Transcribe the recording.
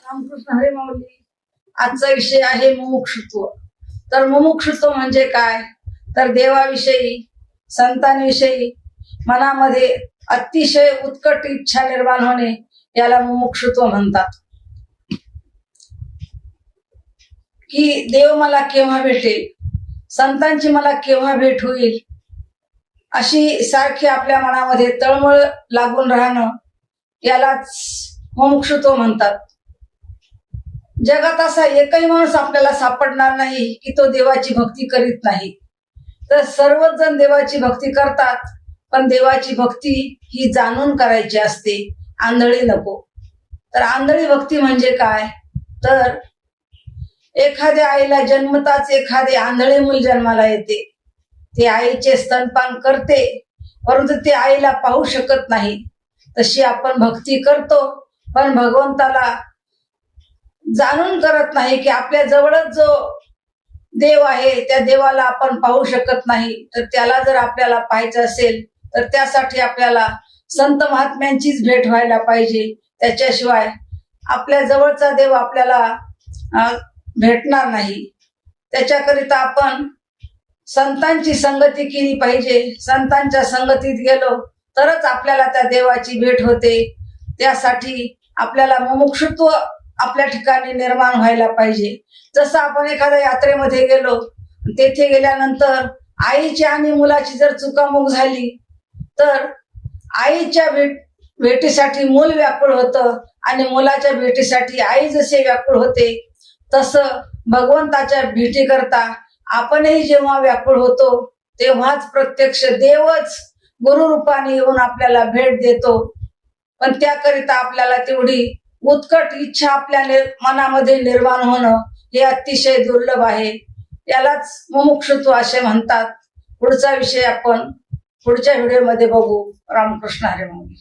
रामकृष्ण हरी माऊली. आजचा विषय आहे मुमुक्षुत्व. तर मुमुक्षुत्व म्हणजे काय? तर देवाविषयी, संतांविषयी मनामध्ये अतिशय उत्कट इच्छा निर्माण होणे याला मुमुक्षुत्व म्हणतात. की देव मला केव्हा भेटेल, संतांची मला केव्हा भेट होईल, अशी सारखी आपल्या मनामध्ये तळमळ लागून राहणं यालाच मुमुक्षुत्व म्हणतात. जगात असा एकही माणूस आपल्याला सापडणार नाही की तो देवाची भक्ती करीत नाही. तर सर्वच जण देवाची भक्ती करतात, पण देवाची भक्ती ही जाणून करायची असते, आंधळी नको. तर आंधळी भक्ती म्हणजे काय? तर एखाद्या आईला जन्मताच एखादे आंधळे मूल जन्माला येते. ते आईचे स्तनपान करते, परंतु ते आईला पाहू शकत नाही. तशी आपण भक्ती करतो, पण भगवंताला जाणून करत नाही की आपल्या जवळच जो देव आहे त्या देवाला आपण पाहू शकत नाही. तर त्याला जर आपल्याला पाहायचं असेल तर त्यासाठी आपल्याला संत महात्म्यांचीच भेट व्हायला पाहिजे. त्याच्याशिवाय आपल्या जवळचा देव आपल्याला भेटणार नाही. त्याच्याकरिता आपण संतांची संगती केली पाहिजे. संतांच्या संगतीत गेलो तरच आपल्याला त्या देवाची भेट होते. त्यासाठी आपल्याला मुमुक्षुत्व आपल्या ठिकाणी निर्माण व्हायला पाहिजे. जसं आपण एखाद्या यात्रेमध्ये गेलो, तेथे गेल्यानंतर आईची आणि मुलाची जर चुकामुक झाली तर आईच्या भेटीसाठी मूल व्याकुळ होतं आणि मुलाच्या भेटीसाठी आई जसे व्याकुळ होते, तसं भगवंताच्या भेटीकरता आपणही जेव्हा व्याकुळ होतो तेव्हाच प्रत्यक्ष देवच गुरुरूपाने येऊन आपल्याला भेट देतो. पण त्याकरिता आपल्याला तेवढी उत्कट इच्छा आपल्या मनामध्ये निर्माण होणं हे अतिशय दुर्लभ आहे. यालाच मुमुक्षुत्व असे म्हणतात. पुढचा विषय आपण पुढच्या व्हिडिओमध्ये बघू. रामकृष्ण हरी माऊली.